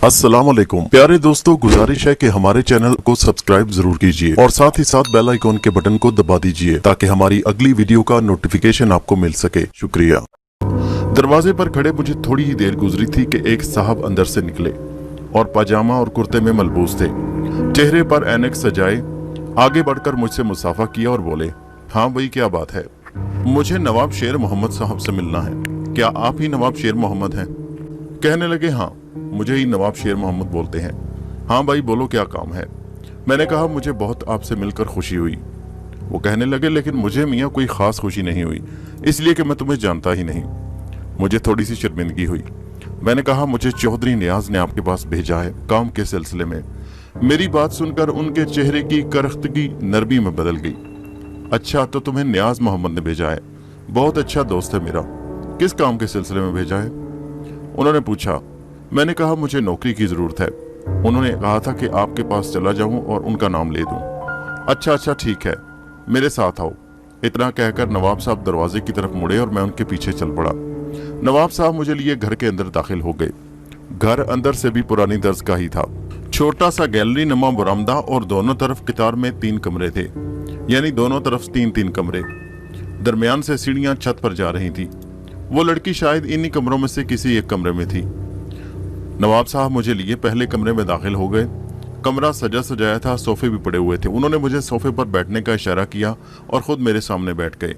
अस्सलाम वालेकुम प्यारे दोस्तों, गुजारिश है कि हमारे चैनल को सब्सक्राइब जरूर कीजिए और साथ ही साथ बेल आइकॉन के बटन को दबा दीजिए ताकि हमारी अगली वीडियो का नोटिफिकेशन आपको मिल सके। शुक्रिया। दरवाजे पर खड़े मुझे थोड़ी ही देर गुजरी थी कि एक साहब अंदर से निकले और पाजामा और कुर्ते में मलबूस थे, चेहरे पर ऐनक सजाए, आगे बढ़कर मुझसे मुसाफा किया और बोले, हाँ भाई क्या बात है, मुझे नवाब शेर मोहम्मद साहब से मिलना है। क्या आप ही नवाब शेर मोहम्मद हैं? कहने लगे, हाँ मुझे ही नवाब शेर मोहम्मद बोलते हैं। हाँ भाई बोलो क्या काम है? मैंने कहा मुझे बहुत आपसे मिलकर खुशी हुई। वो कहने लगे, लेकिन मुझे मियाँ कोई खास खुशी नहीं हुई, इसलिए कि मैं तुम्हें जानता ही नहीं। मुझे थोड़ी सी शर्मिंदगी हुई। मैंने कहा मुझे चौधरी नियाज ने आपके पास भेजा है काम के सिलसिले में। मेरी बात सुनकर उनके चेहरे की करख्तगी नरमी में बदल गई। अच्छा तो तुम्हें नियाज मोहम्मद ने भेजा है, बहुत अच्छा दोस्त है मेरा, किस काम के सिलसिले में भेजा है? उन्होंने पूछा। मैंने कहा मुझे नौकरी की जरूरत है। उन्होंने कहा था कि आपके पास चला जाऊं और उनका नाम ले दूं। अच्छा ठीक है, मेरे साथ आओ। इतना कहकर नवाब साहब दरवाजे की तरफ मुड़े और मैं उनके पीछे चल पड़ा। नवाब साहब मुझे लिए घर के अंदर दाखिल हो गए। घर अंदर से भी पुरानी दर्ज का ही था। छोटा सा गैलरी नुमा बरामदा और दोनों तरफ कितार में 3 कमरे थे, यानी दोनों तरफ 3 कमरे। दरमियान से सीढ़ियां छत पर जा रही थी। वो लड़की शायद इन्हीं कमरों में से किसी एक कमरे में थी। नवाब साहब मुझे लिए पहले कमरे में दाखिल हो गए। कमरा सजा सजाया था, सोफे भी पड़े हुए थे। उन्होंने मुझे सोफे पर बैठने का इशारा किया और खुद मेरे सामने बैठ गए।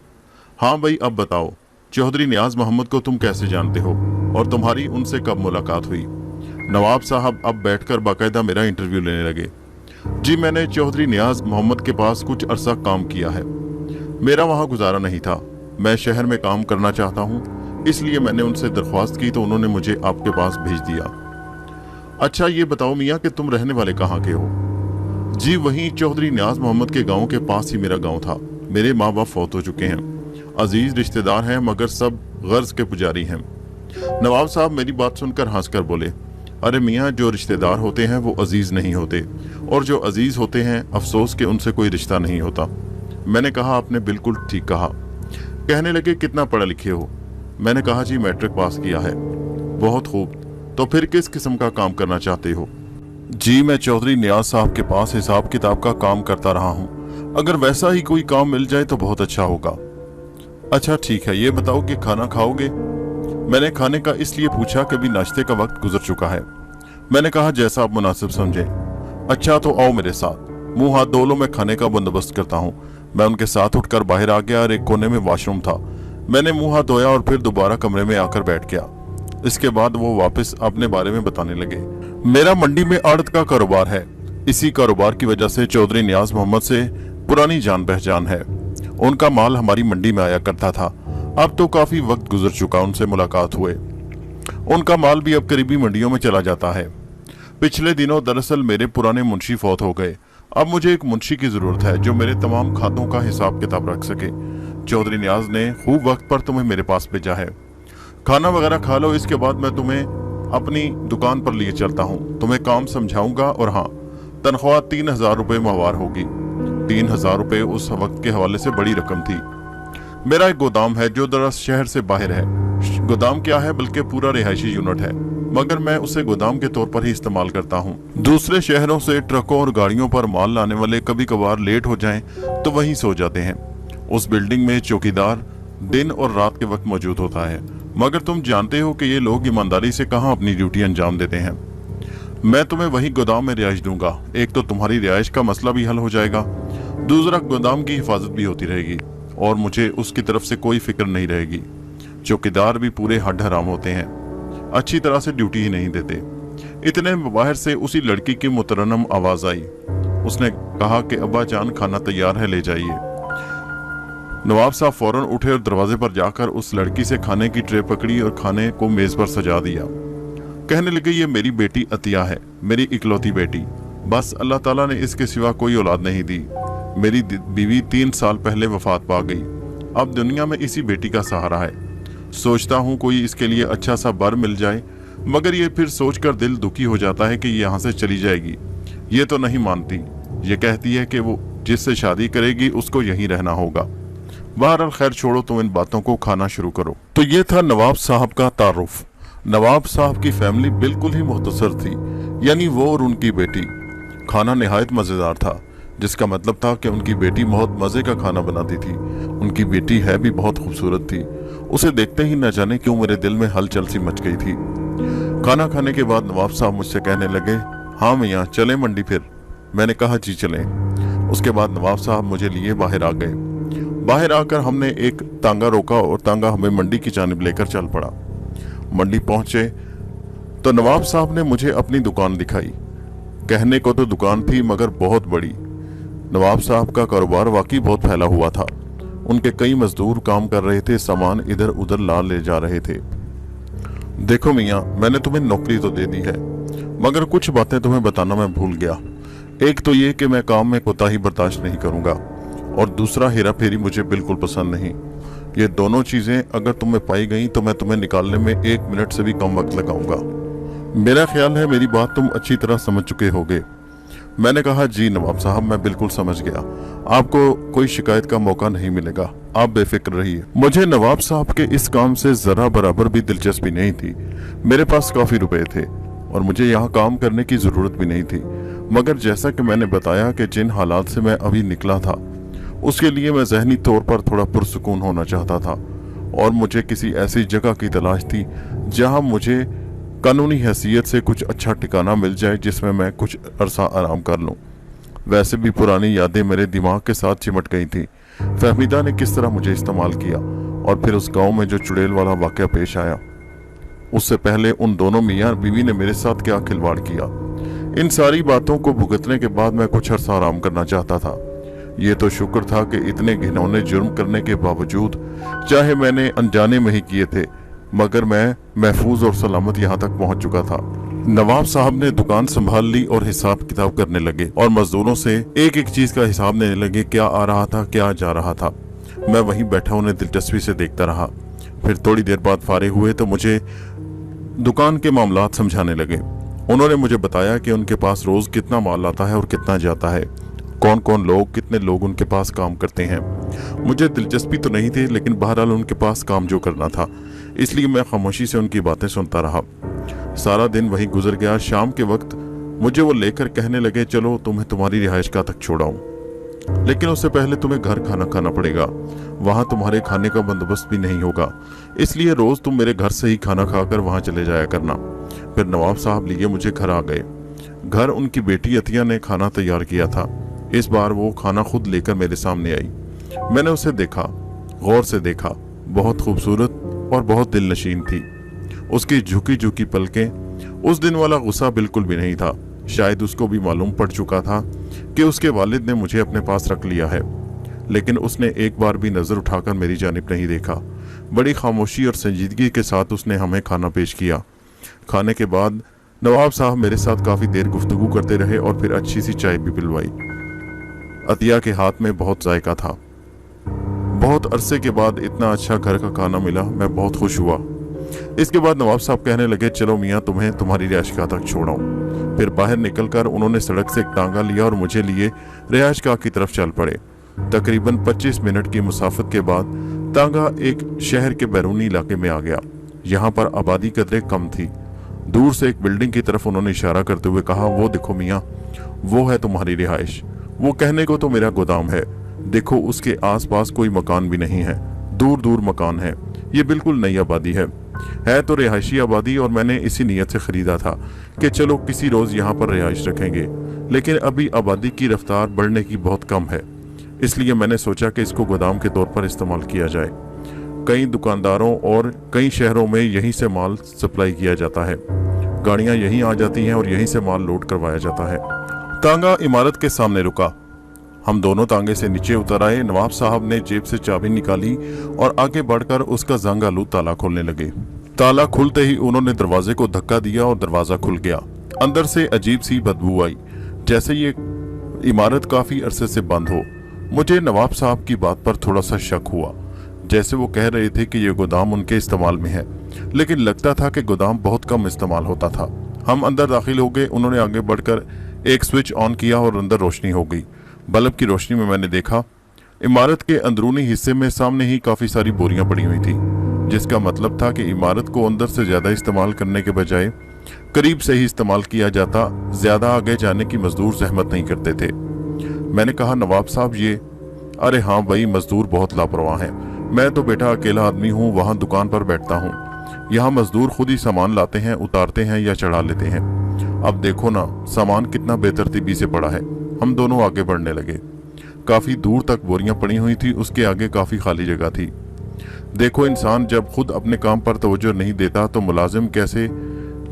हाँ भाई अब बताओ, चौधरी नियाज मोहम्मद को तुम कैसे जानते हो और तुम्हारी उनसे कब मुलाकात हुई? नवाब साहब अब बैठकर बाकायदा मेरा इंटरव्यू लेने लगे। जी मैंने चौधरी नियाज मोहम्मद के पास कुछ अरसा काम किया है। मेरा वहाँ गुजारा नहीं था, मैं शहर में काम करना चाहता हूँ, इसलिए मैंने उनसे दरख्वास्त की तो उन्होंने मुझे आपके पास भेज दिया। अच्छा ये बताओ मियाँ कि तुम रहने वाले कहाँ के हो? जी वहीं चौधरी नियाज मोहम्मद के गांव के पास ही मेरा गांव था। मेरे माँ बाप फौत हो चुके हैं, अजीज रिश्तेदार हैं मगर सब गर्ज के पुजारी हैं। नवाब साहब मेरी बात सुनकर हंसकर बोले, अरे मियाँ जो रिश्तेदार होते हैं वो अजीज नहीं होते, और जो अजीज होते हैं अफसोस के उनसे कोई रिश्ता नहीं होता। मैंने कहा आपने बिल्कुल ठीक कहा। कहने लगे कितना पढ़े लिखे हो? मैंने कहा जी मैट्रिक पास किया है। बहुत खूब, तो फिर किस किस्म का काम करना चाहते हो? जी मैं चौधरी नियाज साहब के पास हिसाब किताब का काम करता रहा हूँ, अगर वैसा ही कोई काम मिल जाए तो बहुत अच्छा होगा। अच्छा ठीक है, ये बताओ कि खाना खाओगे? मैंने खाने का इसलिए पूछा कि अभी नाश्ते का वक्त गुजर चुका है। मैंने कहा जैसा आप मुनासिब समझें। अच्छा तो आओ मेरे साथ, मुंह हाथ धो लो, मैं खाने का बंदोबस्त करता हूँ। मैं उनके साथ उठकर बाहर आ गया और एक कोने में वॉशरूम था। मैंने मुंह हाथ धोया और फिर दोबारा कमरे में आकर बैठ गया। इसके बाद वो वापस अपने बारे में बताने लगे। मेरा मंडी में आड़त का कारोबार है, इसी कारोबार की वजह से चौधरी नियाज मोहम्मद से पुरानी जान पहचान है। उनका माल हमारी मंडी में आया करता था, अब तो काफी वक्त गुजर चुका उनसे मुलाकात हुए। उनका माल भी अब करीबी मंडियों में चला जाता है। पिछले दिनों दरअसल मेरे पुराने मुंशी फौत हो गए। अब मुझे एक मुंशी की जरूरत है जो मेरे तमाम खातों का हिसाब किताब रख सके। चौधरी नियाज ने खूब वक्त पर तुम्हें मेरे पास भेजा है। खाना वगैरह खा लो, इसके बाद मैं तुम्हें अपनी दुकान पर लिए चलता हूँ, तुम्हें काम समझाऊंगा। और हाँ, तनख्वाह 3000 रुपये माहवार होगी। 3000 रुपये उस वक्त के हवाले से बड़ी रकम थी। मेरा एक गोदाम है जो दरअसल शहर से बाहर है। गोदाम क्या है बल्कि पूरा रिहायशी यूनिट है, मगर मैं उसे गोदाम के तौर पर ही इस्तेमाल करता हूँ। दूसरे शहरों से ट्रकों और गाड़ियों पर माल लाने वाले कभी कभार लेट हो जाएं तो वहीं सो जाते हैं। उस बिल्डिंग में चौकीदार दिन और रात के वक्त मौजूद होता है, मगर तुम जानते हो कि ये लोग ईमानदारी से कहाँ अपनी ड्यूटी अंजाम देते हैं। मैं तुम्हें वही गोदाम में रिहाइश दूंगा। एक तो तुम्हारी रिहाइश का मसला भी हल हो जाएगा, दूसरा गोदाम की हिफाजत भी होती रहेगी और मुझे उसकी तरफ से कोई फिक्र नहीं रहेगी। चौकीदार भी पूरे हड हराम होते हैं, अच्छी तरह से ड्यूटी ही नहीं देते। इतने में बाहर से उसी लड़की की मुतरन्नम आवाज आई। उसने कहा कि अब्बा जान खाना तैयार है, ले जाइए। नवाब साहब फौरन उठे और दरवाजे पर जाकर उस लड़की से खाने की ट्रे पकड़ी और खाने को मेज पर सजा दिया। कहने लगे ये मेरी बेटी अतिया है, मेरी इकलौती बेटी, बस अल्लाह ताला ने इसके सिवा कोई औलाद नहीं दी। मेरी बीवी 3 साल पहले वफात पा गई, अब दुनिया में इसी बेटी का सहारा है। सोचता हूँ कोई इसके लिए अच्छा सा बर मिल जाए, मगर ये फिर सोचकर दिल दुखी हो जाता है कि ये यहाँ से चली जाएगी। ये तो नहीं मानती, ये कहती है कि वो जिससे शादी करेगी उसको यहीं रहना होगा। बहरहाल खैर छोड़ो, तुम इन बातों को खाना शुरू करो। तो ये था नवाब साहब का तारुफ। नवाब साहब की फैमिली बिल्कुल ही मुख्तसर थी। यानी वो और उनकी बेटी। खाना निहायत मज़ेदार था, जिसका मतलब था कि उनकी बेटी बहुत मज़े का खाना बनाती थी। उनकी बेटी है भी बहुत खूबसूरत थी। उसे देखते ही न जाने क्यों मेरे दिल में हलचल सी मच गई थी। खाना खाने के बाद नवाब साहब मुझसे कहने लगे, हाँ मियाँ चलें मंडी फिर। मैंने कहा जी चलें। उसके बाद नवाब साहब मुझे लिए बाहर आ गए। बाहर आकर हमने एक तांगा रोका और तांगा हमें मंडी की जानिब लेकर चल पड़ा। मंडी पहुंचे तो नवाब साहब ने मुझे अपनी दुकान दिखाई। कहने को तो दुकान थी मगर बहुत बड़ी। नवाब साहब का कारोबार वाकई बहुत फैला हुआ था। उनके कई मजदूर काम कर रहे थे, सामान इधर उधर ला ले जा रहे थे। देखो मियाँ, मैंने तुम्हें नौकरी तो दे दी है, मगर कुछ बातें तुम्हें बताना मैं भूल गया। एक तो ये कि मैं काम में कोताही बर्दाश्त नहीं करूंगा, और दूसरा हेरा फेरी मुझे बिल्कुल पसंद नहीं। ये दोनों चीजें अगर तुम्हें पाई गई तो मैं तुम्हें निकालने में 1 मिनट से भी कम वक्त लगाऊंगा। मेरा ख्याल है मेरी बात तुम अच्छी तरह समझ चुके होगे। मैंने कहा जी नवाब साहब, मैं बिल्कुल समझ गया। आपको कोई शिकायत का मौका नहीं मिलेगा, आप बेफिक्र रहिए। मुझे नवाब साहब के इस काम से जरा बराबर भी दिलचस्पी नहीं थी। मेरे पास काफी रुपए थे और मुझे यहाँ काम करने की जरूरत भी नहीं थी, मगर जैसा कि मैंने बताया कि जिन हालात से मैं अभी निकला था, उसके लिए मैं जहनी तौर पर थोड़ा पुरसुकून होना चाहता था, और मुझे किसी ऐसी जगह की तलाश थी जहां मुझे कानूनी हैसियत से कुछ अच्छा ठिकाना मिल जाए जिसमें मैं कुछ अरसा आराम कर लूं। वैसे भी पुरानी यादें मेरे दिमाग के साथ चिमट गई थी। फहमीदा ने किस तरह मुझे इस्तेमाल किया, और फिर उस गांव में जो चुड़ैल वाला वाकया पेश आया, उससे पहले उन दोनों मियाँ बीवी ने मेरे साथ क्या खिलवाड़ किया। इन सारी बातों को भुगतने के बाद मैं कुछ अरसा आराम करना चाहता था। ये तो शुक्र था कि इतने घिनौने जुर्म करने के बावजूद, चाहे मैंने अनजाने में ही किए थे, मगर मैं महफूज और सलामत यहाँ तक पहुंच चुका था। नवाब साहब ने दुकान संभाल ली और हिसाब किताब करने लगे, और मजदूरों से एक एक चीज का हिसाब लेने लगे, क्या आ रहा था क्या जा रहा था। मैं वहीं बैठा उन्हें दिलचस्पी से देखता रहा। फिर थोड़ी देर बाद फारिग हुए तो मुझे दुकान के मामलात समझाने लगे। उन्होंने मुझे बताया कि उनके पास रोज कितना माल आता है और कितना जाता है, कौन कौन लोग, कितने लोग उनके पास काम करते हैं। मुझे दिलचस्पी तो नहीं थी, लेकिन बहरहाल उनके पास काम जो करना था, इसलिए मैं खामोशी से उनकी बातें सुनता रहा। सारा दिन वहीं गुजर गया। शाम के वक्त मुझे वो लेकर कहने लगे, चलो तुम्हें तुम्हारी रिहाइश गाह तक छोड़ाऊं, लेकिन उससे पहले तुम्हें घर खाना खाना पड़ेगा। वहां तुम्हारे खाने का बंदोबस्त भी नहीं होगा, इसलिए रोज तुम मेरे घर से ही खाना खाकर वहां चले जाया करना। फिर नवाब साहब लिए मुझे घर आ गए। घर उनकी बेटी अतिया ने खाना तैयार किया था। इस बार वो खाना खुद लेकर मेरे सामने आई। मैंने उसे देखा, गौर से देखा। बहुत खूबसूरत और बहुत दिलनशीन थी। उसकी झुकी झुकी पलकें। उस दिन वाला गुस्सा बिल्कुल भी नहीं था। शायद उसको भी मालूम पड़ चुका था कि उसके वालिद ने मुझे अपने पास रख लिया है, लेकिन उसने एक बार भी नजर उठाकर मेरी जानिब नहीं देखा। बड़ी खामोशी और संजीदगी के साथ उसने हमें खाना पेश किया। खाने के बाद नवाब साहब मेरे साथ काफी देर गुफ्तगू करते रहे और फिर अच्छी सी चाय भी पिलवाई। अतिया के हाथ में बहुत जायका था। बहुत अरसे के बाद इतना अच्छा घर का खाना मिला, मैं बहुत खुश हुआ। इसके बाद नवाब साहब कहने लगे, चलो मियाँ तुम्हें तुम्हारी रिहाइशगाह तक छोड़ाऊं। फिर बाहर निकलकर उन्होंने सड़क से एक टांगा लिया और मुझे लिए रिहाइशगाह की तरफ चल पड़े। तकरीबन 25 मिनट की मुसाफत के बाद टांगा एक शहर के बैरूनी इलाके में आ गया। यहाँ पर आबादी कदरे कम थी। दूर से एक बिल्डिंग की तरफ उन्होंने इशारा करते हुए कहा, वो देखो मियाँ, वो है तुम्हारी रिहाइश। वो कहने को तो मेरा गोदाम है। देखो उसके आसपास कोई मकान भी नहीं है, दूर दूर मकान है। ये बिल्कुल नई आबादी है तो रिहायशी आबादी, और मैंने इसी नीयत से खरीदा था कि चलो किसी रोज यहाँ पर रिहाइश रखेंगे। लेकिन अभी आबादी की रफ्तार बढ़ने की बहुत कम है, इसलिए मैंने सोचा कि इसको गोदाम के तौर पर इस्तेमाल किया जाए। कई दुकानदारों और कई शहरों में यहीं से माल सप्लाई किया जाता है। गाड़ियां यहीं आ जाती हैं और यहीं से माल लोड करवाया जाता है। तांगा इमारत के सामने रुका। हम दोनों तांगे से नीचे उतर आए। नवाब साहब ने जेब से चाबी निकाली और आगे बढ़कर उसका जंगालू ताला खोलने लगे। ताला खुलते ही उन्होंने दरवाजे को धक्का दिया और दरवाजा खुल गया। अंदर से अजीब सी बदबू आई, जैसे ये इमारत काफी अरसे से बंद हो। मुझे नवाब साहब की बात पर थोड़ा सा शक हुआ, जैसे वो कह रहे थे कि ये गोदाम उनके इस्तेमाल में है, लेकिन लगता था कि गोदाम बहुत कम इस्तेमाल होता था। हम अंदर दाखिल हो गए। उन्होंने आगे बढ़कर एक स्विच ऑन किया और अंदर रोशनी हो गई। बल्ब की रोशनी में मैंने देखा इमारत के अंदरूनी हिस्से में सामने ही काफी सारी बोरियां पड़ी हुई थी, जिसका मतलब था कि इमारत को अंदर से ज्यादा इस्तेमाल करने के बजाय करीब से ही इस्तेमाल किया जाता, ज्यादा आगे जाने की मजदूर जहमत नहीं करते थे। मैंने कहा, नवाब साहब ये? अरे हाँ भाई, मजदूर बहुत लापरवाह हैं। मैं तो बेटा अकेला आदमी हूँ, वहाँ दुकान पर बैठता हूँ। यहाँ मजदूर खुद ही सामान लाते हैं, उतारते हैं या चढ़ा लेते हैं। अब देखो ना, सामान कितना बेतरतीबी से पड़ा है। हम दोनों आगे बढ़ने लगे। काफी दूर तक बोरियां पड़ी हुई थी, उसके आगे काफी खाली जगह थी। देखो, इंसान जब खुद अपने काम पर तवज्जो नहीं देता तो मुलाजिम कैसे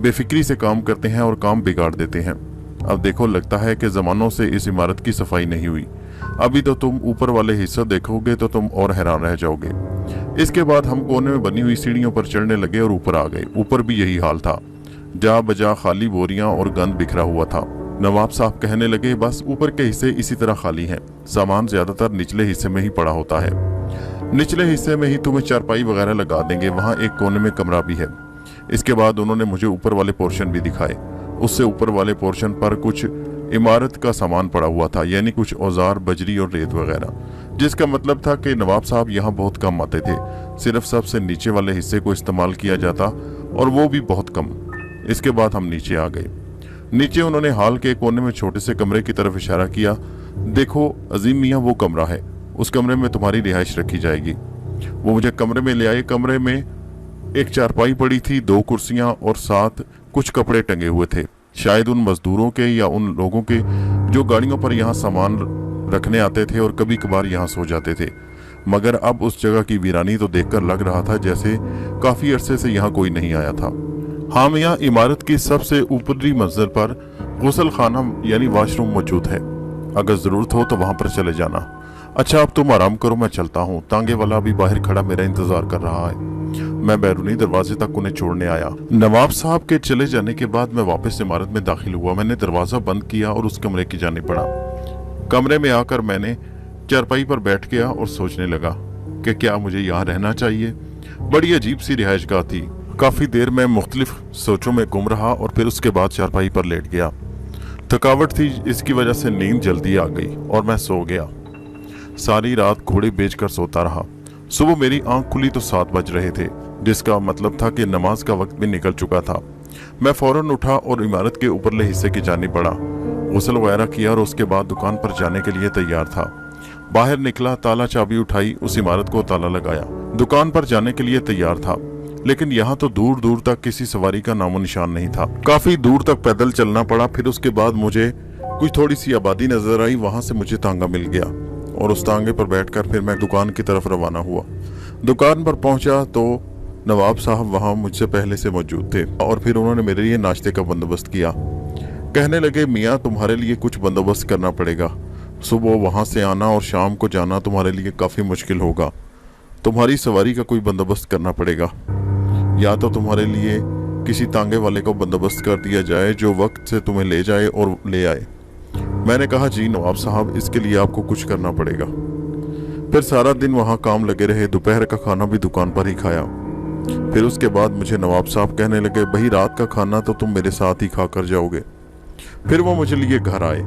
बेफिक्री से काम करते हैं और काम बिगाड़ देते हैं। अब देखो, लगता है कि जमानों से इस इमारत की सफाई नहीं हुई। अभी तो तुम ऊपर वाले हिस्सा देखोगे तो तुम और हैरान रह जाओगे। इसके बाद हम कोने में बनी हुई सीढ़ियों पर चढ़ने लगे और ऊपर आ गए। ऊपर भी यही हाल था, जा बजा खाली बोरियां और गंद बिखरा हुआ था। नवाब साहब कहने लगे, बस ऊपर के हिस्से इसी तरह खाली हैं, सामान ज्यादातर निचले हिस्से में ही पड़ा होता है। निचले हिस्से में ही तुम्हें चारपाई वगैरह लगा देंगे, वहाँ एक कोने में कमरा भी है। इसके बाद उन्होंने मुझे ऊपर वाले पोर्शन भी दिखाए। उससे ऊपर वाले पोर्शन पर कुछ इमारत का सामान पड़ा हुआ था, यानी कुछ औजार, बजरी और रेत वगैरह, जिसका मतलब था कि नवाब साहब यहाँ बहुत कम आते थे। सिर्फ सबसे नीचे वाले हिस्से को इस्तेमाल किया जाता, और वो भी बहुत कम। इसके बाद हम नीचे आ गए। नीचे उन्होंने हॉल के कोने में छोटे से कमरे की तरफ इशारा किया। देखो अजीम मियाँ, वो कमरा है, उस कमरे में तुम्हारी रिहाइश रखी जाएगी। वो मुझे कमरे में ले आए। कमरे में एक चारपाई पड़ी थी, 2 कुर्सियां और साथ कुछ कपड़े टंगे हुए थे। शायद उन मजदूरों के या उन लोगों के जो गाड़ियों पर यहाँ सामान रखने आते थे और कभी कभार यहाँ सो जाते थे। मगर अब उस जगह की वीरानी तो देखकर लग रहा था जैसे काफी अरसे से यहाँ कोई नहीं आया था। हाँ मियाँ, इमारत की सबसे ऊपरी मंजिल पर गुसल खाना यानी वॉशरूम मौजूद है। अगर जरूरत हो तो वहां पर चले जाना। अच्छा, अब तुम आराम करो, मैं चलता हूँ। तांगे वाला अभी बाहर खड़ा मेरा इंतजार कर रहा है। मैं बैरूनी दरवाजे तक उन्हें छोड़ने आया। नवाब साहब के चले जाने के बाद मैं वापस इमारत में दाखिल हुआ। मैंने दरवाजा बंद किया और उस कमरे की जानिब बढ़ा। कमरे में आकर मैंने चारपाई पर बैठ गया और सोचने लगा कि क्या मुझे यहाँ रहना चाहिए। बड़ी अजीब सी रिहाइशगाह थी। काफी देर में मुख्तलिफ सोचों में गुम रहा और फिर उसके बाद चारपाई पर लेट गया। थकावट थी, इसकी वजह से नींद जल्दी आ गई और मैं सो गया। सारी रात घोड़े बेचकर सोता रहा। सुबह मेरी आंख खुली तो 7 बज रहे थे, जिसका मतलब था कि नमाज का वक्त भी निकल चुका था। मैं फौरन उठा और इमारत के ऊपरले हिस्से की जानिब बढ़ा। गुस्ल वगैरह किया और उसके बाद दुकान पर जाने के लिए तैयार था। बाहर निकला, ताला चाबी उठाई, उस इमारत को ताला लगाया। दुकान पर जाने के लिए तैयार था, लेकिन यहाँ तो दूर दूर तक किसी सवारी का नामो निशान नहीं था। काफी दूर तक पैदल चलना पड़ा। फिर उसके बाद मुझे कुछ थोड़ी सी आबादी नजर आई। वहां से मुझे तांगा मिल गया और उस तांगे पर बैठकर फिर मैं दुकान की तरफ रवाना हुआ। दुकान पर पहुंचा तो नवाब साहब वहां मुझसे पहले से मौजूद थे और फिर उन्होंने मेरे लिए नाश्ते का बंदोबस्त किया। कहने लगे, मियाँ तुम्हारे लिए कुछ बंदोबस्त करना पड़ेगा। सुबह वहां से आना और शाम को जाना तुम्हारे लिए काफी मुश्किल होगा। तुम्हारी सवारी का कोई बंदोबस्त करना पड़ेगा, या तो तुम्हारे लिए किसी तांगे वाले को बंदोबस्त कर दिया जाए जो वक्त से तुम्हें ले जाए और ले आए। मैंने कहा, जी नवाब साहब, इसके लिए आपको कुछ करना पड़ेगा। फिर सारा दिन वहां काम लगे रहे। दोपहर का खाना भी दुकान पर ही खाया। फिर उसके बाद मुझे नवाब साहब कहने लगे, भाई रात का खाना तो तुम मेरे साथ ही खा कर जाओगे। फिर वो मुझे लिए घर आए।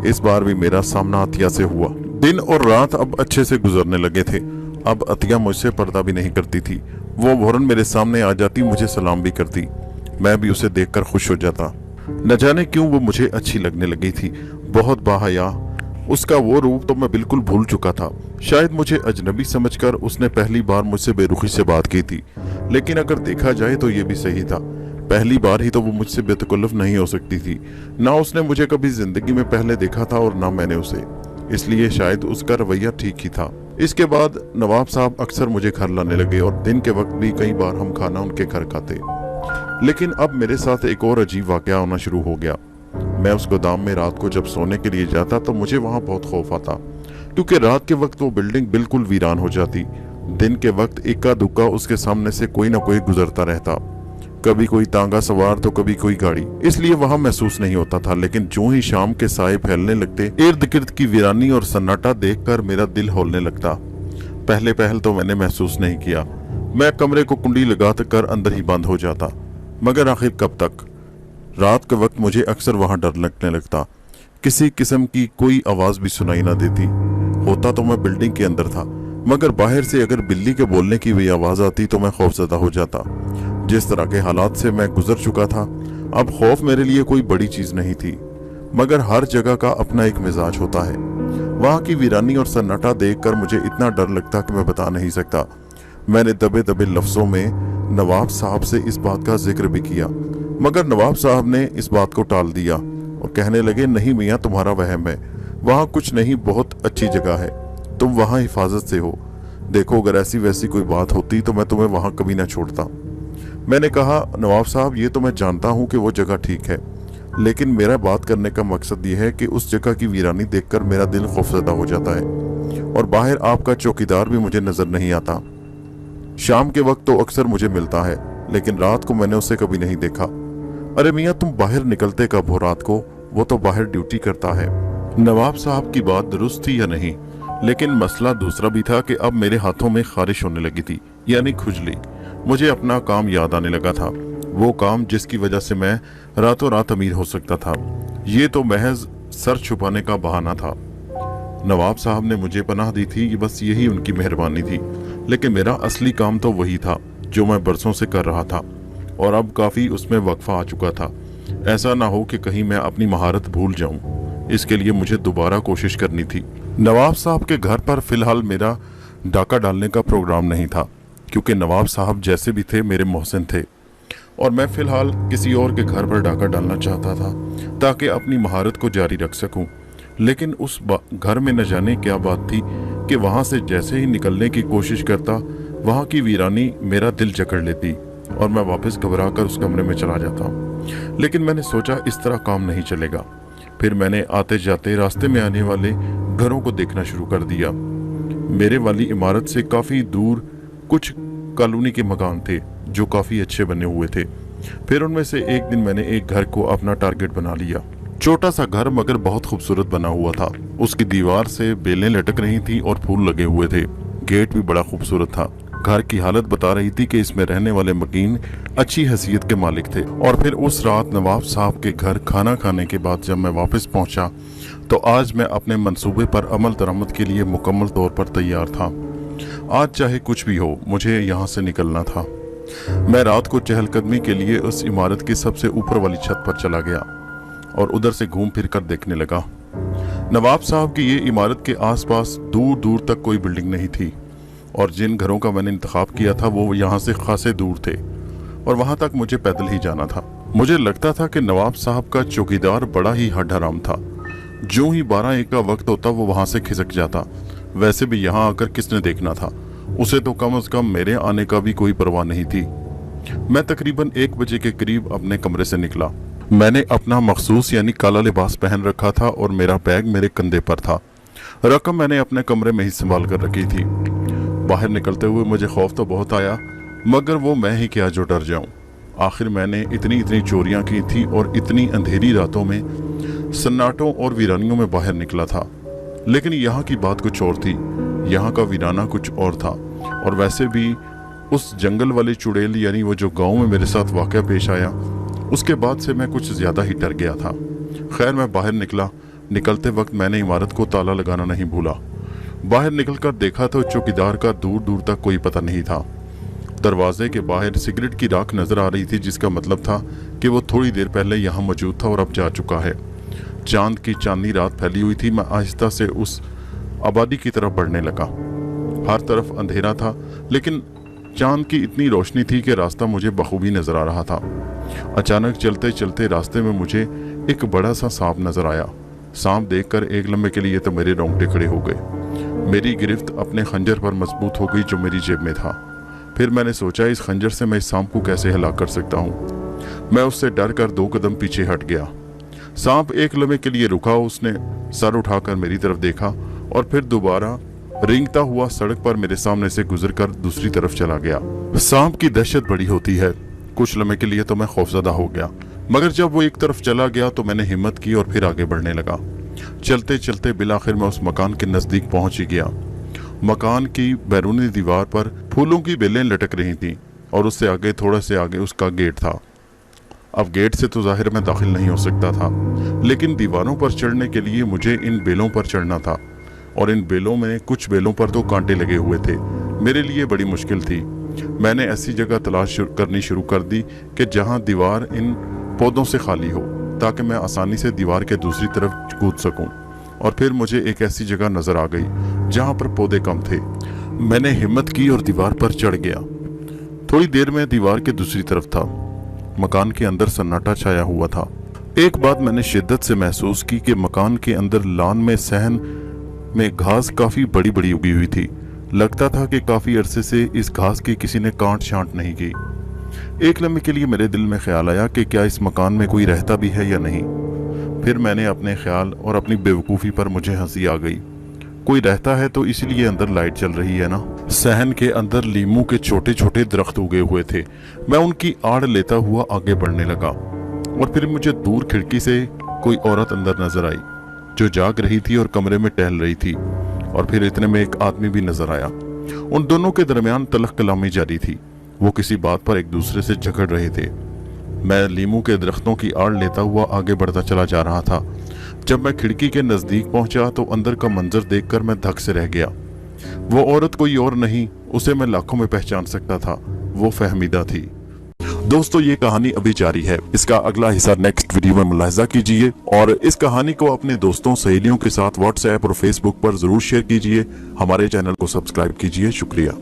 इस बार भी मेरा सामना अतिया से हुआ। दिन और रात अब अच्छे से गुजरने लगे थे। अब अतिया मुझसे पर्दा भी नहीं करती थी। वो फौरन मेरे सामने आ जाती, मुझे सलाम भी करती। मैं भी उसे देखकर खुश हो जाता। न जाने क्यों वो मुझे अच्छी लगने लगी थी। बहुत बाहया। उसका वो रूप तो मैं बिल्कुल भूल चुका था। शायद मुझे अजनबी समझकर उसने पहली बार मुझसे बेरुखी से बात की थी, लेकिन अगर देखा जाए तो ये भी सही था। पहली बार ही तो वो मुझसे बेतकल्लुफ नहीं हो सकती थी। ना उसने मुझे कभी जिंदगी में पहले देखा था और ना मैंने उसे, इसलिए शायद उसका रवैया ठीक ही था। इसके बाद नवाब साहब अक्सर मुझे घर लाने लगे और दिन के वक्त भी कई बार हम खाना उनके घर खाते। लेकिन अब मेरे साथ एक और अजीब वाकया होना शुरू हो गया। मैं उस गोदाम में रात को जब सोने के लिए जाता तो मुझे वहां बहुत खौफ आता, क्योंकि रात के वक्त वो बिल्डिंग बिल्कुल वीरान हो जाती। दिन के वक्त इक्का दुक्का उसके सामने से कोई ना कोई गुजरता रहता, कभी कोई तांगा सवार तो कभी कोई गाड़ी, इसलिए वहां महसूस नहीं होता था। लेकिन जो ही शाम के साए फैलने लगते, इर्द गिर्द की वीरानी और सन्नाटा देखकर मेरा दिल हौलने लगता। पहले पहल तो मैंने महसूस नहीं किया। मैं कमरे को कुंडी लगा कर अंदर ही बंद हो जाता, मगर आखिर कब तक। रात के वक्त मुझे अक्सर वहां डर लगने लगता। किसी किस्म की कोई आवाज भी सुनाई ना देती। होता तो मैं बिल्डिंग के अंदर था, मगर बाहर से अगर बिल्ली के बोलने की भी आवाज आती तो मैं खौफजदा हो जाता। जिस तरह के हालात से मैं गुजर चुका था अब खौफ मेरे लिए कोई बड़ी चीज नहीं थी, मगर हर जगह का अपना एक मिजाज होता है। वहां की वीरानी और सन्नाटा देखकर मुझे इतना डर लगता कि मैं बता नहीं सकता। मैंने दबे दबे लफ्जों में नवाब साहब से इस बात का जिक्र भी किया, मगर नवाब साहब ने इस बात को टाल दिया और कहने लगे, नहीं मियाँ, तुम्हारा वहम है, वहाँ कुछ नहीं, बहुत अच्छी जगह है, तुम वहाँ हिफाजत से हो। देखो, अगर ऐसी वैसी कोई बात होती तो मैं तुम्हें वहाँ कभी ना छोड़ता। मैंने कहा, नवाब साहब, ये तो मैं जानता हूँ कि वो जगह ठीक है, लेकिन मेरा बात करने का मकसद ये है कि उस जगह की वीरानी देखकर मेरा दिल खौफजदा हो जाता है, और बाहर आपका चौकीदार भी मुझे नजर नहीं आता। शाम के वक्त तो अक्सर मुझे मिलता है, लेकिन रात को मैंने उसे कभी नहीं देखा। अरे मियाँ, तुम बाहर निकलते कब हो रात को? वो तो बाहर ड्यूटी करता है। नवाब साहब की बात दुरुस्त थी या नहीं, लेकिन मसला दूसरा भी था कि अब मेरे हाथों में खारिश होने लगी थी, यानी खुजली। मुझे अपना काम याद आने लगा था, वो काम जिसकी वजह से मैं रातों रात अमीर हो सकता था। ये तो महज सर छुपाने का बहाना था। नवाब साहब ने मुझे पनाह दी थी, बस यही उनकी मेहरबानी थी, लेकिन मेरा असली काम तो वही था जो मैं बरसों से कर रहा था, और अब काफी उसमें वक्फा आ चुका था। ऐसा ना हो कि कहीं मैं अपनी महारत भूल जाऊं, इसके लिए मुझे दोबारा कोशिश करनी थी। नवाब साहब के घर पर फिलहाल मेरा डाका डालने का प्रोग्राम नहीं था, क्योंकि नवाब साहब जैसे भी थे मेरे मोहसिन थे, और मैं फिलहाल किसी और के घर पर डाका डालना चाहता था ताकि अपनी महारत को जारी रख सकूं। लेकिन उस घर में न जाने क्या बात थी कि वहां से जैसे ही निकलने की कोशिश करता, वहां की वीरानी मेरा दिल जकड़ लेती और मैं वापस घबरा कर उस कमरे में चला जाता। लेकिन मैंने सोचा इस तरह काम नहीं चलेगा। फिर मैंने आते जाते रास्ते में आने वाले घरों को देखना शुरू कर दिया। मेरे वाली इमारत से काफी दूर कुछ कॉलोनी के मकान थे जो काफी अच्छे बने हुए थे। फिर उनमें से एक दिन मैंने एक घर को अपना टारगेट बना लिया। छोटा सा घर, मगर बहुत खूबसूरत बना हुआ था। उसकी दीवार से बेलें लटक रही थी और फूल लगे हुए थे। गेट भी बड़ा खूबसूरत था। घर की हालत बता रही थी कि इसमें रहने वाले मकीन अच्छी हैसियत के मालिक थे। और फिर उस रात नवाब साहब के घर खाना खाने के बाद जब मैं वापस पहुंचा, तो आज मैं अपने मंसूबे पर अमल दरामद के लिए मुकम्मल तौर पर तैयार था। आज चाहे कुछ भी हो, मुझे यहाँ से निकलना था। मैं रात को चहलकदमी के लिए उस इमारत की सबसे ऊपर वाली छत पर चला गया और उधर से घूम फिर कर देखने लगा। नवाब साहब की ये इमारत के आसपास दूर दूर तक कोई बिल्डिंग नहीं थी, और जिन घरों का मैंने इंतखाब किया था वो यहाँ से खासे दूर थे, और वहां तक मुझे पैदल ही जाना था। मुझे लगता था कि नवाब साहब का चौकीदार बड़ा ही हड्डाराम था। जो ही 12-1 का वक्त होता वो वहां से खिसक जाता। वैसे भी यहाँ आकर किसने देखना था, उसे तो कम से कम मेरे आने का भी कोई परवाह नहीं थी। मैं तकरीबन 1 बजे के करीब अपने कमरे से निकला। मैंने अपना मखसूस यानी काला लिबास पहन रखा था और मेरा बैग मेरे कंधे पर था। रकम मैंने अपने कमरे में ही संभाल कर रखी थी। बाहर निकलते हुए मुझे खौफ तो बहुत आया, मगर वो मैं ही क्या जो डर जाऊं। आखिर मैंने इतनी चोरियां की थी और इतनी अंधेरी रातों में सन्नाटों और वीरानियों में बाहर निकला था। लेकिन यहाँ की बात कुछ और थी, यहाँ का वीराना कुछ और था। और वैसे भी उस जंगल वाली चुड़ैल यानी वो जो गांव में मेरे साथ वाकया पेश आया, उसके बाद से मैं कुछ ज्यादा ही डर गया था। खैर, मैं बाहर निकला। निकलते वक्त मैंने इमारत को ताला लगाना नहीं भूला। बाहर निकलकर देखा तो चौकीदार का दूर दूर तक कोई पता नहीं था। दरवाजे के बाहर सिगरेट की राख नजर आ रही थी, जिसका मतलब था कि वो थोड़ी देर पहले यहाँ मौजूद था और अब जा चुका है। चांद की चांदनी रात फैली हुई थी। मैं आहिस्ता से उस आबादी की तरफ बढ़ने लगा। हर तरफ अंधेरा था, लेकिन चांद की इतनी रोशनी थी कि रास्ता मुझे बखूबी नजर आ रहा था। अचानक चलते चलते रास्ते में मुझे एक बड़ा सा सांप नजर आया। सांप देखकर एक लम्हे के लिए तो मेरे रोंगटे खड़े हो गए। मेरी गिरफ्त अपने खंजर पर मजबूत हो गई जो मेरी जेब में था। फिर मैंने सोचा, इस खंजर से मैं इस सांप को कैसे हलाक कर सकता हूँ। मैं उससे डर कर 2 कदम पीछे हट गया। सांप एक लम्हे के लिए रुका। उसने सर उठाकर मेरी तरफ देखा और फिर दोबारा रेंगता हुआ सड़क पर मेरे सामने से गुजरकर दूसरी तरफ चला गया। सांप की दहशत बड़ी होती है। कुछ लम्हे के लिए तो मैं खौफजदा हो गया, मगर जब वो एक तरफ चला गया तो मैंने हिम्मत की और फिर आगे बढ़ने लगा। चलते चलते बिलाखिर मैं उस मकान के नजदीक पहुंच ही गया। मकान की बैरूनी दीवार पर फूलों की बेलें लटक रही थीं और उससे आगे, थोड़ा से आगे, उसका गेट था। अब गेट से तो जाहिर मैं दाखिल नहीं हो सकता था, लेकिन दीवारों पर चढ़ने के लिए मुझे इन बेलों पर चढ़ना था, और इन बेलों में कुछ बेलों पर तो कांटे लगे हुए थे। मेरे लिए बड़ी मुश्किल थी। मैंने ऐसी जगह तलाश करनी शुरू कर दी कि जहां दीवार इन पौधों से खाली हो, ताकि मैं आसानी से दीवार के दूसरी तरफ कूद सकूं। और फिर मुझे एक ऐसी जगह नजर आ गई जहां पर पौधे कम थे। मैंने हिम्मत की और दीवार पर चढ़ गया। थोड़ी देर में दीवार के दूसरी तरफ था। मकान के अंदर सन्नाटा छाया हुआ था। एक बात मैंने शिद्दत से महसूस की कि मकान के अंदर लान में सहन में घास काफी बड़ी बड़ी उगी हुई थी। लगता था कि काफी अरसे से इस घास की किसी ने काट छांट नहीं की। एक लम्हे के लिए मेरे दिल में ख्याल आया कि क्या इस मकान में कोई रहता भी है या नहीं। फिर मैंने अपने ख्याल और अपनी बेवकूफ़ी पर मुझे हंसी आ गई। कोई रहता है तो इसलिए अंदर लाइट चल रही है ना। सहन के अंदर लीमू के छोटे छोटे दरख्त उगे हुए थे। मैं उनकी आड़ लेता हुआ आगे बढ़ने लगा और फिर मुझे दूर खिड़की से कोई औरत अंदर नजर आई जो जाग रही थी और कमरे में टहल रही थी। और फिर इतने में एक आदमी भी नजर आया। उन दोनों के दरमियान तलख कलामी जारी थी। वो किसी बात पर एक दूसरे से झगड़ रहे थे। मैं लीमू के दरख्तों की आड़ लेता हुआ आगे बढ़ता चला जा रहा था। जब मैं खिड़की के नजदीक पहुंचा तो अंदर का मंजर देखकर मैं धक से रह गया। वो औरत कोई और नहीं, उसे मैं लाखों में पहचान सकता था। वो फहमीदा थी। दोस्तों, ये कहानी अभी जारी है। इसका अगला हिस्सा नेक्स्ट वीडियो में मुलाहिजा कीजिए और इस कहानी को अपने दोस्तों सहेलियों के साथ व्हाट्सएप और फेसबुक पर जरूर शेयर कीजिए। हमारे चैनल को सब्सक्राइब कीजिए। शुक्रिया।